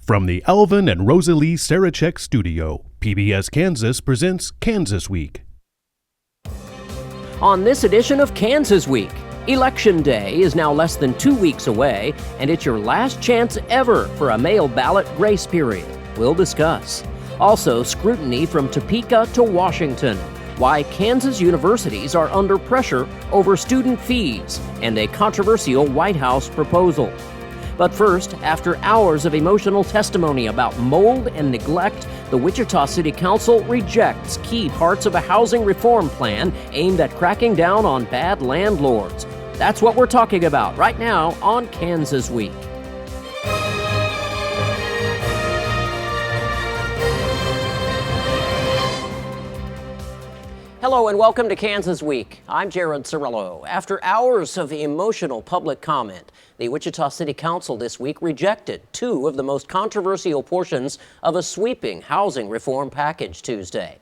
From the Alvin and Rosalie Sarachek studio, PBS Kansas presents Kansas Week. On this edition of Kansas Week, Election Day is now less than 2 weeks away, and it's your last chance ever for a mail ballot grace period. We'll discuss. Also, scrutiny from Topeka to Washington, why Kansas universities are under pressure over student fees, and a controversial White House proposal. But first, after hours of emotional testimony about mold and neglect, the Wichita City Council rejects key parts of a housing reform plan aimed at cracking down on bad landlords. That's what we're talking about right now on Kansas Week. Hello and welcome to Kansas Week. I'm Jared Cerullo. After hours of emotional public comment, the Wichita City Council this week rejected two of the most controversial portions of a sweeping housing reform package Tuesday.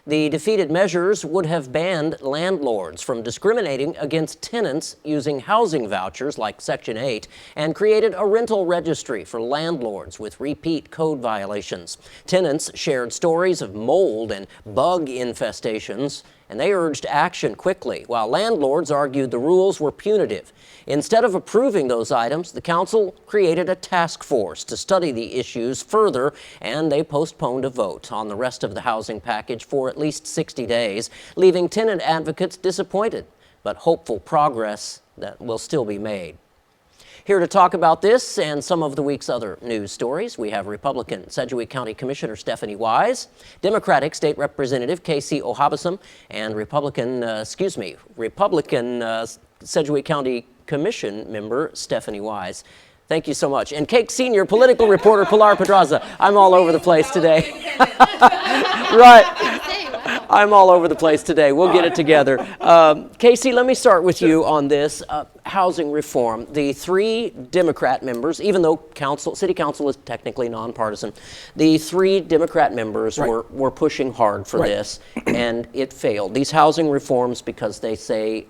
The defeated measures would have banned landlords from discriminating against tenants using housing vouchers like Section 8 and created a rental registry for landlords with repeat code violations. Tenants shared stories of mold and bug infestations, and they urged action quickly, while landlords argued the rules were punitive. Instead of approving those items, the council created a task force to study the issues further, and they postponed a vote on the rest of the housing package for at least 60 days, leaving tenant advocates disappointed, but hopeful progress that will still be made. Here to talk about this and some of the week's other news stories, we have Republican Sedgwick County Commissioner Stephanie Wise, Democratic State Representative Casey Ohabisam, and Republican Sedgwick County Commission member Stephanie Wise. Thank you so much. And Cake Senior political reporter Pilar Pedraza. I'm all over the place today. Right. I'm all over the place today. We'll get it together. Casey, let me start with you on this housing reform. The three Democrat members, even though City Council is technically nonpartisan, the three Democrat members were pushing hard for this, and it failed. These housing reforms, because they say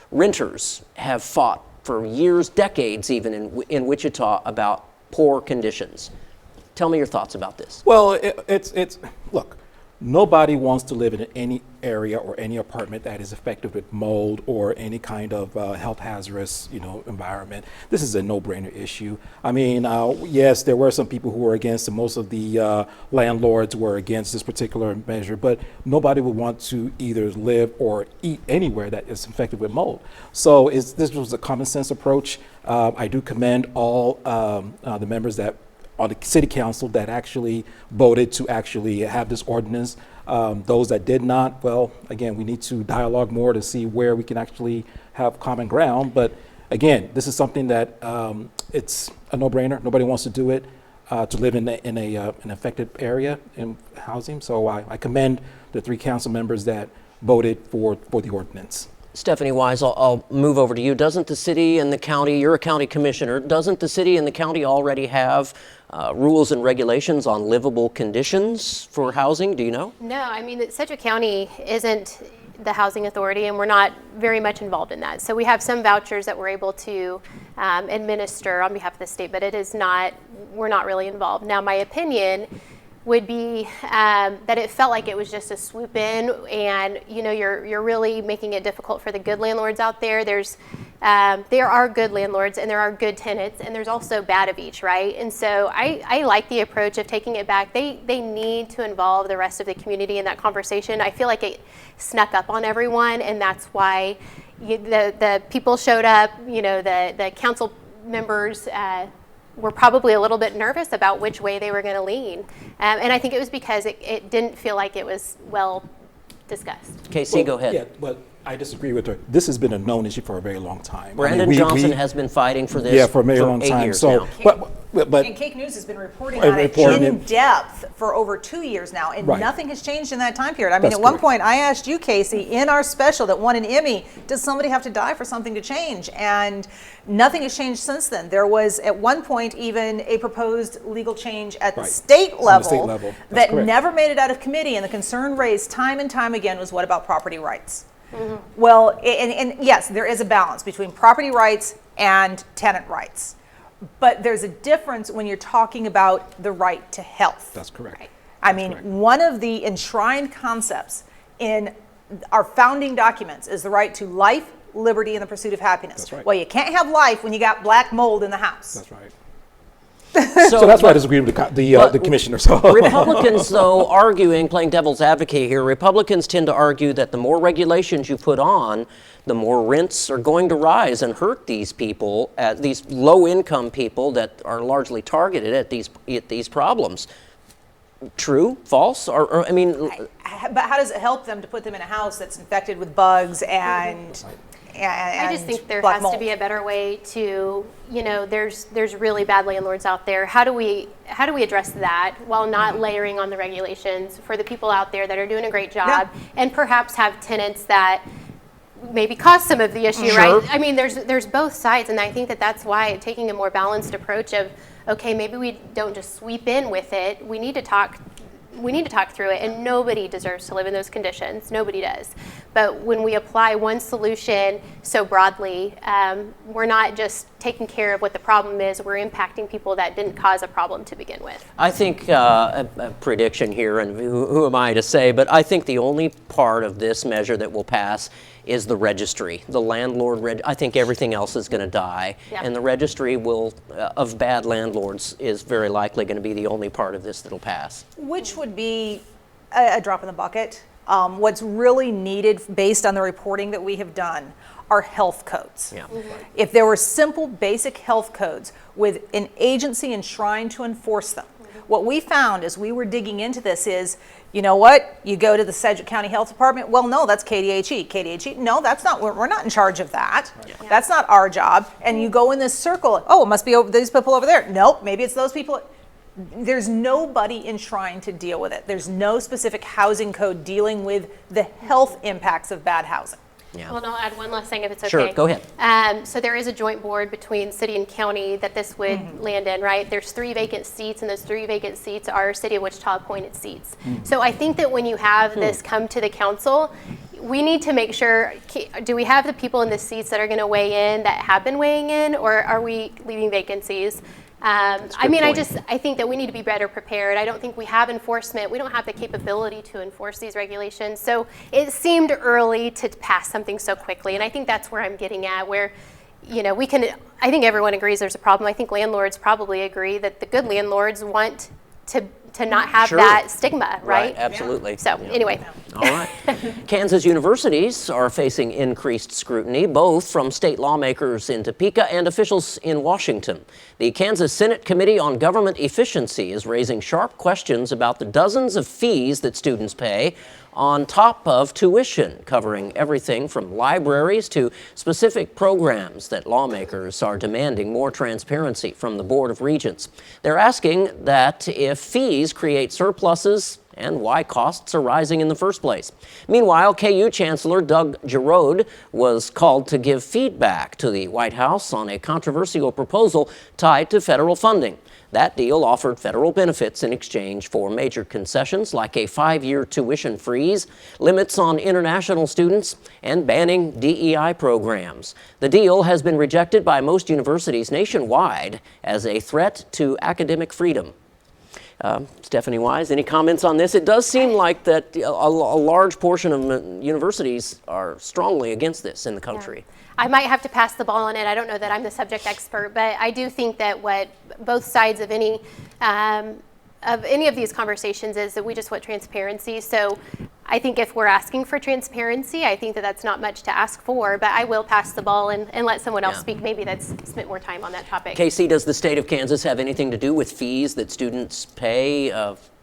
renters have fought for years, decades even in Wichita about poor conditions. Tell me your thoughts about this. Well, it's look, nobody wants to live in any area or any apartment that is affected with mold or any kind of health hazardous, environment. This is a no-brainer issue. I mean, yes, there were some people who were against, and most of the landlords were against this particular measure, but nobody would want to either live or eat anywhere that is infected with mold. So this was a common sense approach. I do commend all the members that on the city council that actually voted to actually have this ordinance. Those that did not, well, again, we need to dialogue more to see where we can actually have common ground. But again, this is something that it's a no-brainer. Nobody wants to do it, to live in an affected area in housing. So I commend the three council members that voted for the ordinance. Stephanie Wise, I'll move over to you. Doesn't the city and the county, you're a county commissioner, doesn't the city and the county already have rules and regulations on livable conditions for housing? Do you know? No, I mean, Sedgwick County isn't the housing authority, and we're not very much involved in that. So we have some vouchers that we're able to administer on behalf of the state, but we're not really involved. Now, my opinion would be that it felt like it was just a swoop in, and you're really making it difficult for the good landlords out there. There are good landlords and there are good tenants, and there's also bad of each, right? And so I like the approach of taking it back. They need to involve the rest of the community in that conversation. I feel like it snuck up on everyone, and that's why the people showed up. The council members were probably a little bit nervous about which way they were going to lean. And I think it was because it didn't feel like it was well discussed. Casey, go ahead. Yeah, but I disagree with her. This has been a known issue for a very long time. Brandon Johnson has been fighting for this for a very long 8 time. years So, now. And Cake News has been reporting on it in depth for over 2 years now, and nothing has changed in that time period. I mean, at one point, I asked you, Casey, in our special that won an Emmy, does somebody have to die for something to change? And nothing has changed since then. There was, at one point, even a proposed legal change at the state level that never made it out of committee, and the concern raised time and time again was, what about property rights? Mm-hmm. Well, and yes, there is a balance between property rights and tenant rights. But there's a difference when you're talking about the right to health. That's correct. Right. I mean, one of the enshrined concepts in our founding documents is the right to life, liberty, and the pursuit of happiness. That's right. Well, you can't have life when you got black mold in the house. That's right. So that's why I disagree with the commissioner. So Republicans, though, arguing, playing devil's advocate here, Republicans tend to argue that the more regulations you put on, the more rents are going to rise and hurt these people, these low-income people that are largely targeted at these problems. True? False? Or I mean, but how does it help them to put them in a house that's infected with bugs and I just think there black has mold? to be a better way to, there's really bad landlords out there. How do we address that while not layering on the regulations for the people out there that are doing a great job and perhaps have tenants that maybe cause some of the issue, Sure. right? I mean, there's both sides, and I think that's why taking a more balanced approach of, okay, maybe we don't just sweep in with it. We need to talk through it, and nobody deserves to live in those conditions. Nobody does. But when we apply one solution so broadly, we're not just taking care of what the problem is, we're impacting people that didn't cause a problem to begin with. I think a prediction here, and who am I to say, but I think the only part of this measure that will pass is the registry, the landlord. I think everything else is going to die, and the registry of bad landlords is very likely going to be the only part of this that'll pass. Which would be a drop in the bucket. What's really needed based on the reporting that we have done are health codes. Yeah. If there were simple, basic health codes with an agency enshrined to enforce them, what we found as we were digging into this is, you know what? You go to the Sedgwick County Health Department. Well, no, that's KDHE. KDHE, no, that's not. We're not in charge of that. Yeah. That's not our job. And you go in this circle. Oh, it must be over these people over there. Nope, maybe it's those people. There's nobody enshrined to deal with it. There's no specific housing code dealing with the health impacts of bad housing. Yeah. Well, I'll add one last thing if it's okay. Sure, go ahead. So there is a joint board between city and county that this would land in, right? There's 3 vacant seats, and those 3 vacant seats are City of Wichita appointed seats. So I think that when you have this come to the council, we need to make sure, do we have the people in the seats that are going to weigh in that have been weighing in, or are we leaving vacancies? I mean, I think that we need to be better prepared. I don't think we have enforcement. We don't have the capability to enforce these regulations. So it seemed early to pass something so quickly. And I think that's where I'm getting at, where, I think everyone agrees there's a problem. I think landlords probably agree that the good landlords want to not have that stigma, right? Absolutely. So anyway. All right. Kansas universities are facing increased scrutiny, both from state lawmakers in Topeka and officials in Washington. The Kansas Senate Committee on Government Efficiency is raising sharp questions about the dozens of fees that students pay on top of tuition, covering everything from libraries to specific programs that lawmakers are demanding more transparency from the Board of Regents. They're asking that if fees create surpluses and why costs are rising in the first place. Meanwhile, KU Chancellor Doug Jared was called to give feedback to the White House on a controversial proposal tied to federal funding. That deal offered federal benefits in exchange for major concessions like a 5-year tuition freeze, limits on international students, and banning DEI programs. The deal has been rejected by most universities nationwide as a threat to academic freedom. Stephanie Wise, any comments on this? It does seem like that a large portion of universities are strongly against this in the country. Yeah. I might have to pass the ball on it. I don't know that I'm the subject expert, but I do think that what both sides of any of these conversations is that we just want transparency. So I think if we're asking for transparency, I think that that's not much to ask for, but I will pass the ball and let someone else speak, maybe that's spent more time on that topic. Casey, does the state of Kansas have anything to do with fees that students pay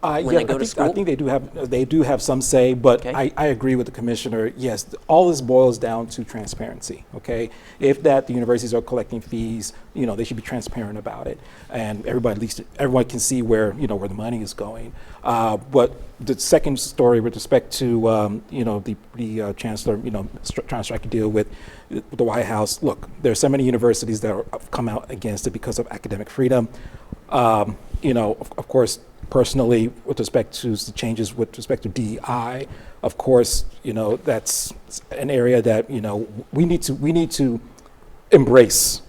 when they go to school? I think they do have some say, but I agree with the commissioner. Yes, all this boils down to transparency. Okay, if the universities are collecting fees, they should be transparent about it, and everyone can see where where the money is going. But the second story with respect to the chancellor trying to strike a deal with the White House. Look, there are so many universities that have come out against it because of academic freedom. Of course. Personally, with respect to the changes with respect to DEI, of course, that's an area that we need to embrace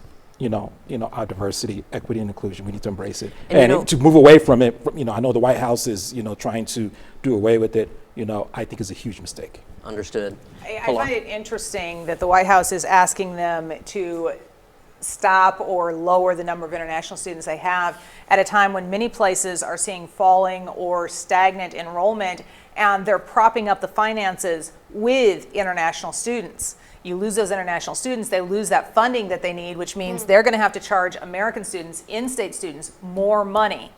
our diversity, equity, and inclusion. We need to embrace it, And to move away from it. I know the White House is, trying to do away with it. I think is a huge mistake. Understood. I find it interesting that the White House is asking them to stop or lower the number of international students they have at a time when many places are seeing falling or stagnant enrollment, and they're propping up the finances with international students. You lose those international students, they lose that funding that they need, which means they're going to have to charge American students, in-state students, more money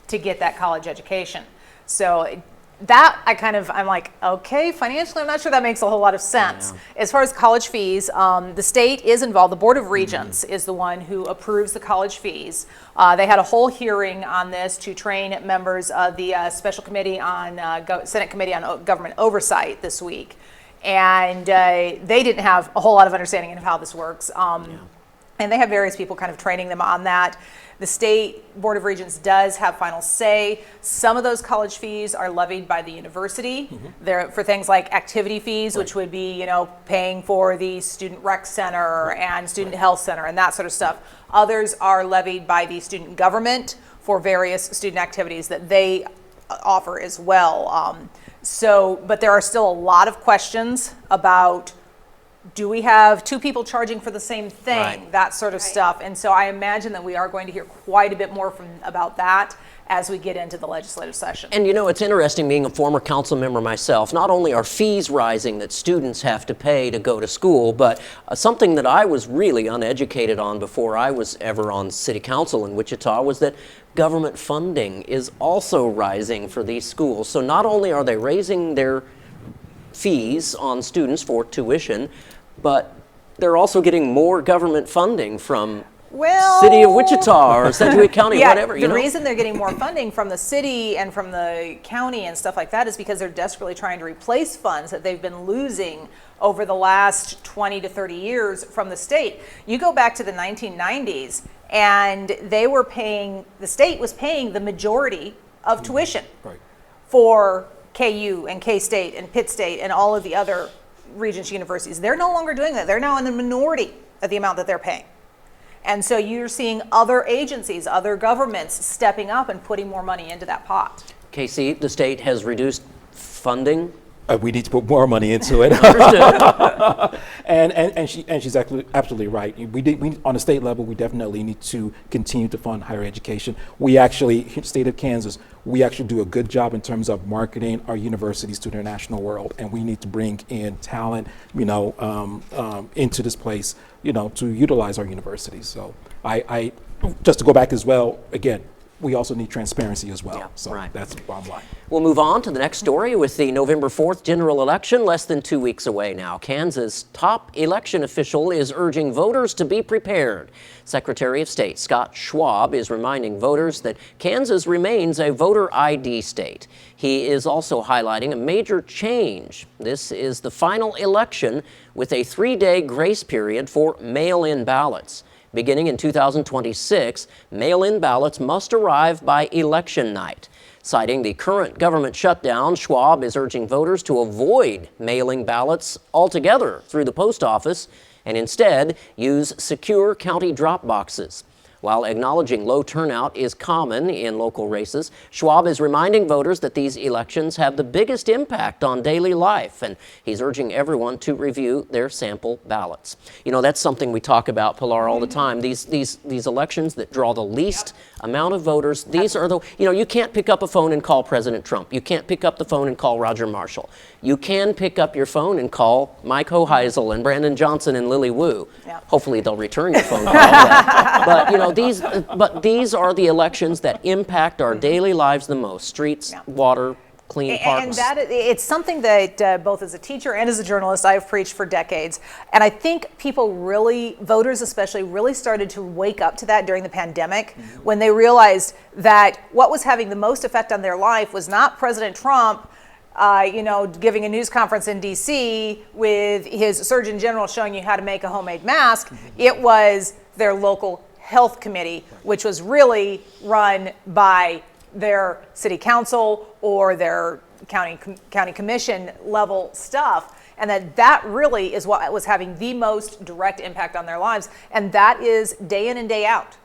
to get that college education. So that I'm like, okay, financially, I'm not sure that makes a whole lot of sense. Yeah. As far as college fees, the state is involved. The Board of Regents is the one who approves the college fees. They had a whole hearing on this to train members of the Special Committee on Senate Committee on Government Oversight this week. And they didn't have a whole lot of understanding of how this works. And they have various people kind of training them on that. The State Board of Regents does have final say. Some of those college fees are levied by the university. They're for things like activity fees, which would be, paying for the student rec center and student health center and that sort of stuff. Others are levied by the student government for various student activities that they offer as well. But there are still a lot of questions about, do we have two people charging for the same thing? Right. That sort of stuff. And so I imagine that we are going to hear quite a bit more about that as we get into the legislative session. And it's interesting, being a former council member myself, not only are fees rising that students have to pay to go to school, but something that I was really uneducated on before I was ever on city council in Wichita was that government funding is also rising for these schools. So not only are they raising their fees on students for tuition, but they're also getting more government funding from City of Wichita or Sedgwick County, whatever. The reason they're getting more funding from the city and from the county and stuff like that is because they're desperately trying to replace funds that they've been losing over the last 20 to 30 years from the state. You go back to the 1990s, and the state was paying the majority of tuition for KU and K-State and Pitt State and all of the other Regents universities. They're no longer doing that. They're now in the minority of the amount that they're paying. And so you're seeing other agencies, other governments stepping up and putting more money into that pot. KC, the state has reduced funding. We need to put more money into it. and she's absolutely right. We on the state level, we definitely need to continue to fund higher education. We actually, state of Kansas, we actually do a good job in terms of marketing our universities to the international world, and we need to bring in talent, into this place, to utilize our universities. So I just to go back as well, again, we also need transparency as well. Yeah, so that's the bottom line. We'll move on to the next story with the November 4th general election, less than 2 weeks away now. Kansas' top election official is urging voters to be prepared. Secretary of State Scott Schwab is reminding voters that Kansas remains a voter ID state. He is also highlighting a major change. This is the final election with a 3-day grace period for mail-in ballots. Beginning in 2026, mail-in ballots must arrive by election night. Citing the current government shutdown, Schwab is urging voters to avoid mailing ballots altogether through the post office and instead use secure county drop boxes. While acknowledging low turnout is common in local races, Schwab is reminding voters that these elections have the biggest impact on daily life, and he's urging everyone to review their sample ballots. That's something we talk about, Pilar, all the time. These elections that draw the least amount of voters, these are the, you can't pick up a phone and call President Trump. You can't pick up the phone and call Roger Marshall. You can pick up your phone and call Mike Hoheisel and Brandon Johnson and Lily Wu. Yep. Hopefully they'll return your phone call. But these are the elections that impact our daily lives the most. Streets, water, clean parks. And it's something that both as a teacher and as a journalist I've preached for decades. And I think people really, voters especially, really started to wake up to that during the pandemic when they realized that what was having the most effect on their life was not President Trump giving a news conference in D.C. with his Surgeon General showing you how to make a homemade mask. It was their local health committee, which was really run by their city council or their county commission level stuff. and that really is what was having the most direct impact on their lives, and that is day in and day out.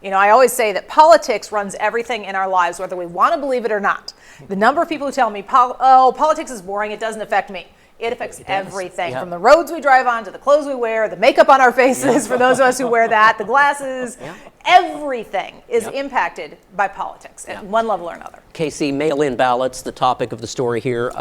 You know, I always say that politics runs everything in our lives, whether we want to believe it or not. The number of people who tell me, politics is boring, it doesn't affect me. It affects everything, from the roads we drive on to the clothes we wear, the makeup on our faces, for those of us who wear that, the glasses. Everything is impacted by politics at one level or another. Casey, mail-in ballots, the topic of the story here.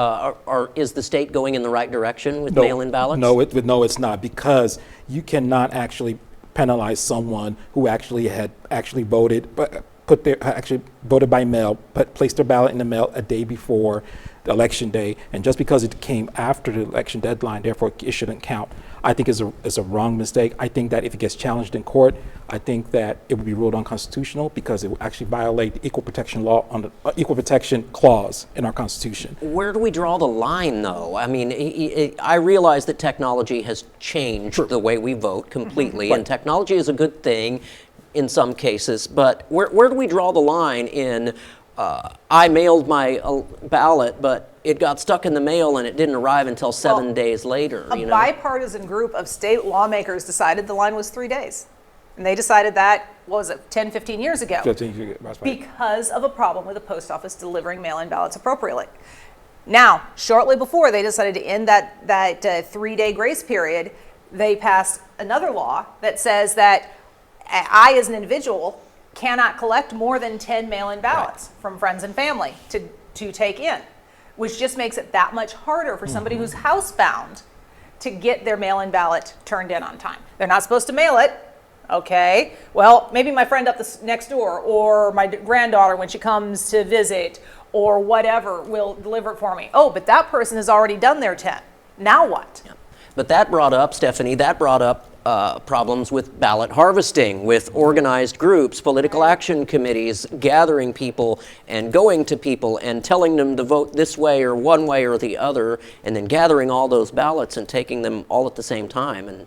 Is the state going in the right direction with mail-in ballots? No, it's not, because you cannot actually penalize someone who actually had voted, but voted by mail, placed their ballot in the mail a day before the election day, and just because it came after the election deadline, therefore it shouldn't count. I think is a wrong mistake. I think that if it gets challenged in court, I think that it would be ruled unconstitutional because it will actually violate the equal protection law on the equal protection clause in our Constitution. Where do we draw the line, though? I mean, I realize that technology has changed the way we vote completely, and technology is a good thing in some cases, but where do we draw the line in I mailed my ballot, but it got stuck in the mail and it didn't arrive until 7 days later? A bipartisan group of state lawmakers decided the line was 3 days. And they decided that, what was it, 10, 15 years ago? 15 years ago, that's right. Because of a problem with the post office delivering mail-in ballots appropriately. Now, shortly before they decided to end that 3-day grace period, they passed another law that says that I, as an individual, cannot collect more than 10 mail-in ballots from friends and family to take in, which just makes it that much harder for somebody who's housebound to get their mail-in ballot turned in on time. They're not supposed to mail it. Okay, well, maybe my friend up next door, or my granddaughter when she comes to visit, or whatever, will deliver it for me. Oh, but that person has already done their 10. Now what? Yeah. But that brought up, Stephanie, problems with ballot harvesting, with organized groups, political action committees, gathering people and going to people and telling them to vote this way or one way or the other, and then gathering all those ballots and taking them all at the same time. And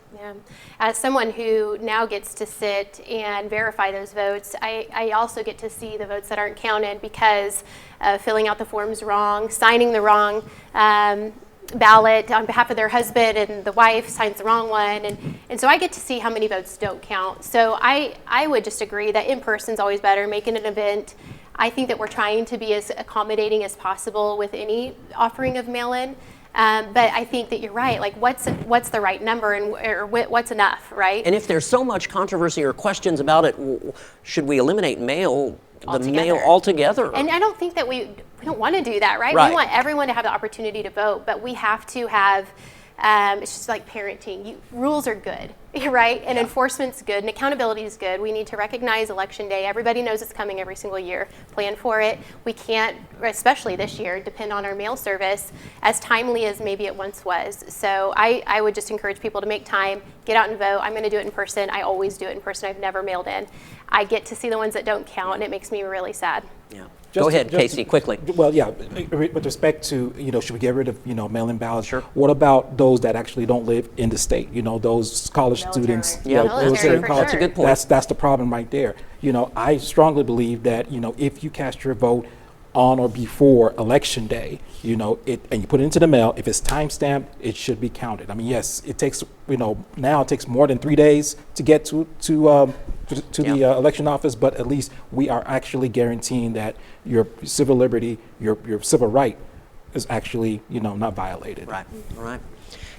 as someone who now gets to sit and verify those votes, I also get to see the votes that aren't counted because filling out the forms wrong, signing the wrong ballot on behalf of their husband, and the wife signs the wrong one, and so I get to see how many votes don't count. So I would just agree that in person is always better. Making an event, I think that we're trying to be as accommodating as possible with any offering of mail-in. But I think that you're right. Like, what's the right number, or what's enough, right? And if there's so much controversy or questions about it, should we eliminate mail altogether? And I don't think that we don't want to do that, right? We want everyone to have the opportunity to vote, but we have to have. It's just like parenting. Rules are good, right? And enforcement's good, and accountability is good. We need to recognize Election Day. Everybody knows it's coming every single year. Plan for it. We can't, especially this year, depend on our mail service as timely as maybe it once was. So I would just encourage people to make time, get out and vote. I'm going to do it in person. I always do it in person. I've never mailed in. I get to see the ones that don't count, and it makes me really sad. Yeah. Go ahead, Casey, quickly. Well, yeah, with respect to, should we get rid of, mail-in ballots? Sure. What about those that actually don't live in the state? Those college students. Military, for That's a good point. That's the problem right there. I strongly believe that, if you cast your vote on or before Election Day, and you put it into the mail, if it's time-stamped, it should be counted. I mean, yes, it takes, now it takes more than 3 days to get to the election office, but at least we are actually guaranteeing that your civil liberty, your civil right is actually, not violated. Right, all right.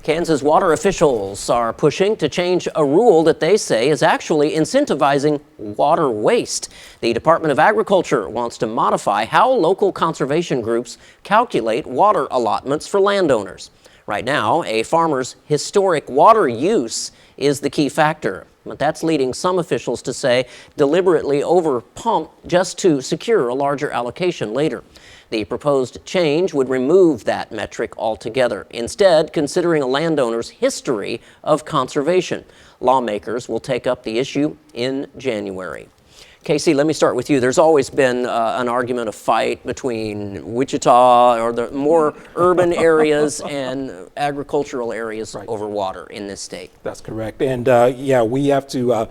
Kansas water officials are pushing to change a rule that they say is actually incentivizing water waste. The Department of Agriculture wants to modify how local conservation groups calculate water allotments for landowners. Right now, a farmer's historic water use is the key factor, but that's leading some officials to say deliberately over-pump just to secure a larger allocation later. The proposed change would remove that metric altogether, instead considering a landowner's history of conservation. Lawmakers will take up the issue in January. Casey, let me start with you. There's always been an argument, a fight between Wichita or the more urban areas and agricultural areas over water in this state. That's correct. And yeah, we have to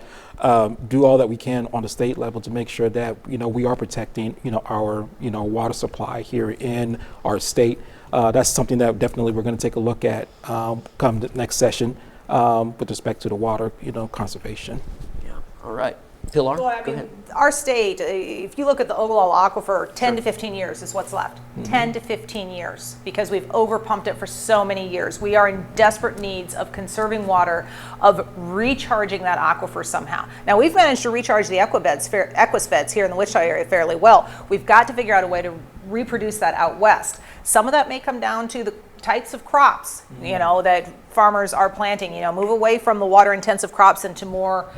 do all that we can on the state level to make sure that, we are protecting, our, water supply here in our state. That's something that definitely we're going to take a look at come the next session with respect to the water, conservation. Yeah. All right. Pilar, Well, go ahead. Our state, if you look at the Ogallala Aquifer, 10 to 15 years is what's left. 10 to 15 years, because we've overpumped it for so many years. We are in desperate needs of conserving water, of recharging that aquifer somehow. Now, we've managed to recharge the aquifers here in the Wichita area fairly well. We've got to figure out a way to reproduce that out west. Some of that may come down to the types of crops, that farmers are planting. Move away from the water-intensive crops into more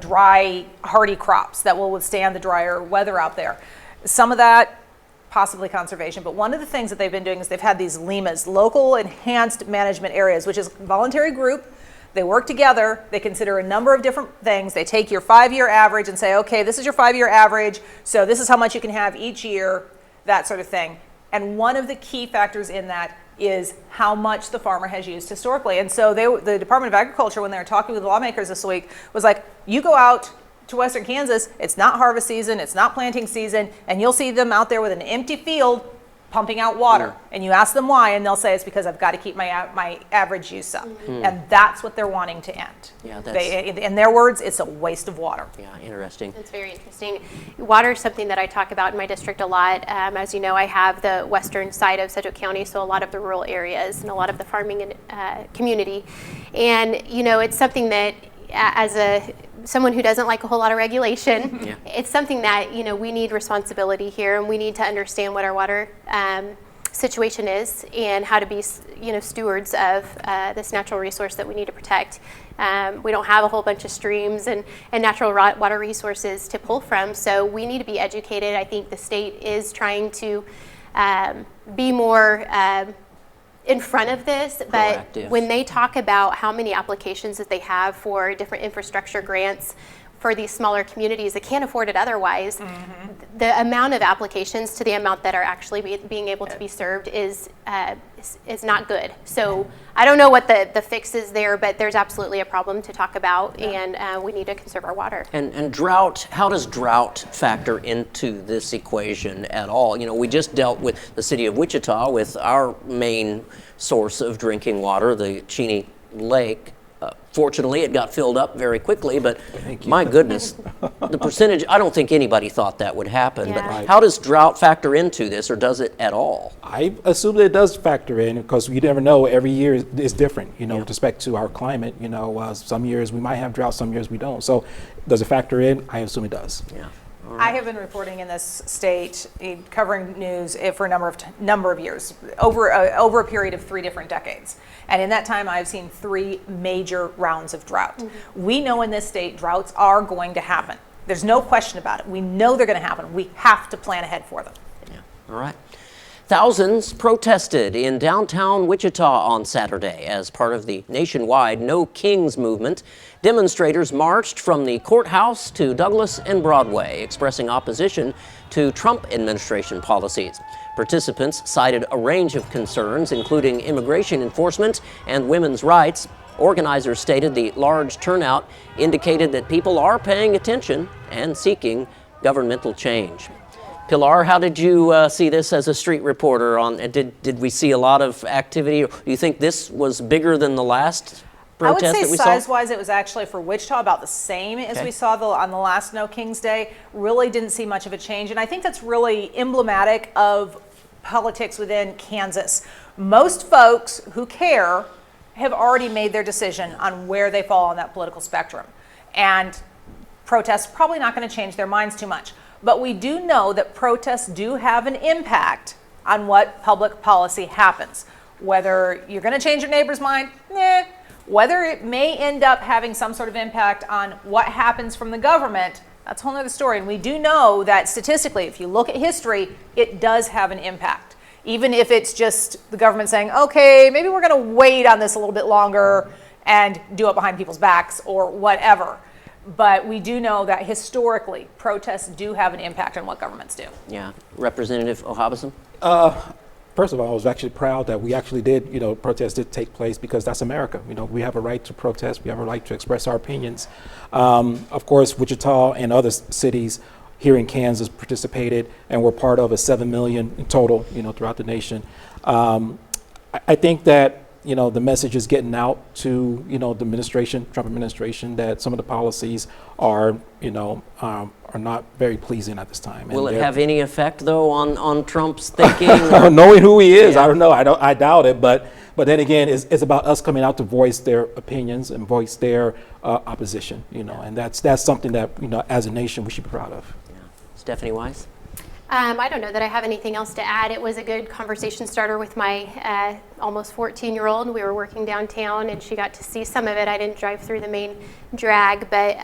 dry, hardy crops that will withstand the drier weather out there. Some of that, possibly conservation, but one of the things that they've been doing is they've had these LEMAs, local enhanced management areas, which is a voluntary group. They work together, they consider a number of different things. They take your 5-year average and say, okay, this is your 5-year average, so this is how much you can have each year, that sort of thing. And one of the key factors in that is how much the farmer has used historically. And so the Department of Agriculture, when they were talking with the lawmakers this week, was like, you go out to western Kansas, it's not harvest season, it's not planting season, and you'll see them out there with an empty field pumping out water. And you ask them why, and they'll say it's because I've got to keep my average use up. And that's what they're wanting to end. Yeah, that's... in their words, it's a waste of water. Yeah, interesting. It's very interesting. Water is something that I talk about in my district a lot. As you know, I have the western side of Sedgwick County, so a lot of the rural areas and a lot of the farming community. And, it's something that as someone who doesn't like a whole lot of regulation, it's something that, we need responsibility here, and we need to understand what our water situation is and how to be, stewards of this natural resource that we need to protect. We don't have a whole bunch of streams and natural water resources to pull from, so we need to be educated. I think the state is trying to be more in front of this, but proactive. When they talk about how many applications that they have for different infrastructure grants for these smaller communities that can't afford it otherwise, the amount of applications to the amount that are actually being able to be served is not good. So I don't know what the fix is there, but there's absolutely a problem to talk about, and we need to conserve our water. And drought, how does drought factor into this equation at all? We just dealt with the city of Wichita with our main source of drinking water, the Cheney Lake. Fortunately, it got filled up very quickly, but my goodness, the percentage, I don't think anybody thought that would happen. Yeah. But how does drought factor into this, or does it at all? I assume that it does factor in, because you never know. Every year is different, with respect to our climate. Some years we might have drought, some years we don't. So does it factor in? I assume it does. Yeah. I have been reporting in this state, covering news for a number of years, over a period of 3 different decades. And in that time, I've seen 3 major rounds of drought. We know in this state, droughts are going to happen. There's no question about it. We know they're going to happen. We have to plan ahead for them. Yeah. All right. Thousands protested in downtown Wichita on Saturday as part of the nationwide No Kings movement. Demonstrators marched from the courthouse to Douglas and Broadway, expressing opposition to Trump administration policies. Participants cited a range of concerns, including immigration enforcement and women's rights. Organizers stated the large turnout indicated that people are paying attention and seeking governmental change. Pilar, how did you see this as a street reporter? Did we see a lot of activity? Do you think this was bigger than the last protest that we saw? I would say size-wise, it was actually for Wichita about the same as we saw on the last No Kings Day. Really didn't see much of a change, and I think that's really emblematic of politics within Kansas. Most folks who care have already made their decision on where they fall on that political spectrum, and protests probably not going to change their minds too much. But we do know that protests do have an impact on what public policy happens. Whether you're going to change your neighbor's mind, whether it may end up having some sort of impact on what happens from the government, that's a whole other story. And we do know that statistically, if you look at history, it does have an impact. Even if it's just the government saying, okay, maybe we're going to wait on this a little bit longer and do it behind people's backs or whatever. But we do know that historically, protests do have an impact on what governments do. Yeah. Representative O'Hobson? First of all, I was actually proud that we actually did, protests did take place, because that's America. We have a right to protest. We have a right to express our opinions. Of course, Wichita and other cities here in Kansas participated, and we're part of a 7 million in total, throughout the nation. I think that, the message is getting out to, the administration, Trump administration, that some of the policies are, are not very pleasing at this time. Will it have any effect, though, on Trump's thinking? Knowing who he is, I don't know. I doubt it. But then again, it's about us coming out to voice their opinions and voice their opposition. And that's something that as a nation we should be proud of. Yeah. Stephanie Weiss? I don't know that I have anything else to add. It was a good conversation starter with my almost 14-year-old. We were working downtown, and she got to see some of it. I didn't drive through the main drag, but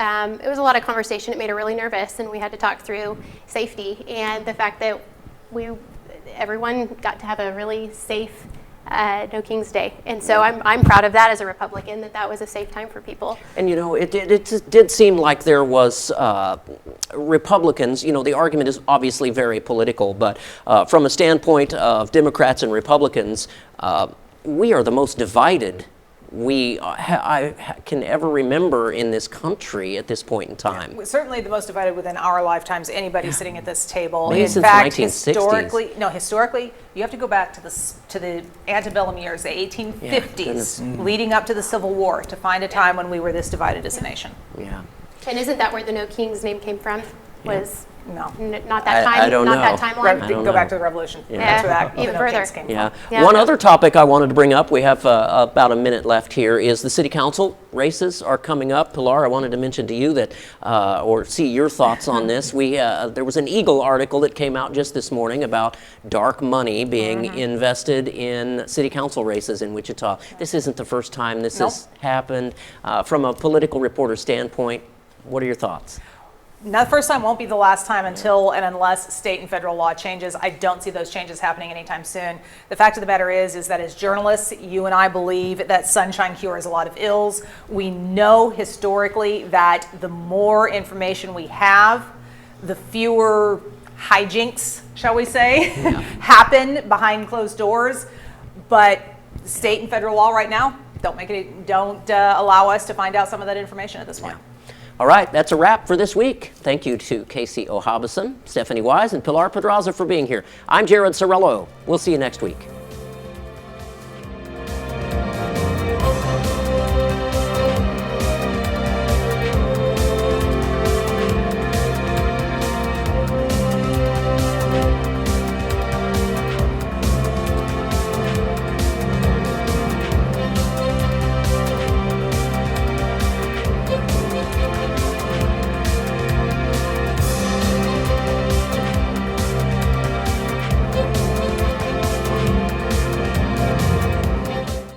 it was a lot of conversation. It made her really nervous, and we had to talk through safety and the fact that everyone got to have a really safe No King's Day. And so I'm proud of that as a Republican, that was a safe time for people. And it did seem like there was Republicans, the argument is obviously very political, but from a standpoint of Democrats and Republicans, we are the most divided I can ever remember in this country at this point in time. We're certainly the most divided within our lifetimes, anybody sitting at this table. Maybe in since fact, the 1960s. historically, you have to go back to the antebellum years, the 1850s, leading up to the Civil War, to find a time when we were this divided as a nation. Yeah. And isn't that where the No King's name came from? Was No. Not that time? I don't know. Not that timeline? Go back to the Revolution. That's where that even the further. Kings came Yeah. from. Yeah. One other topic I wanted to bring up, we have about a minute left here, is the city council races are coming up. Pilar, I wanted to mention to you that, or see your thoughts on this. There was an Eagle article that came out just this morning about dark money being invested in city council races in Wichita. This isn't the first time this has happened. From a political reporter standpoint, what are your thoughts? Not the first time, won't be the last time until and unless state and federal law changes. I don't see those changes happening anytime soon. The fact of the matter is that as journalists, you and I believe that sunshine cures a lot of ills. We know historically that the more information we have, the fewer hijinks, shall we say, happen behind closed doors. But state and federal law right now don't allow us to find out some of that information at this point. All right, that's a wrap for this week. Thank you to Casey O'Hobson, Stephanie Wise, and Pilar Pedraza for being here. I'm Jared Cerullo. We'll see you next week.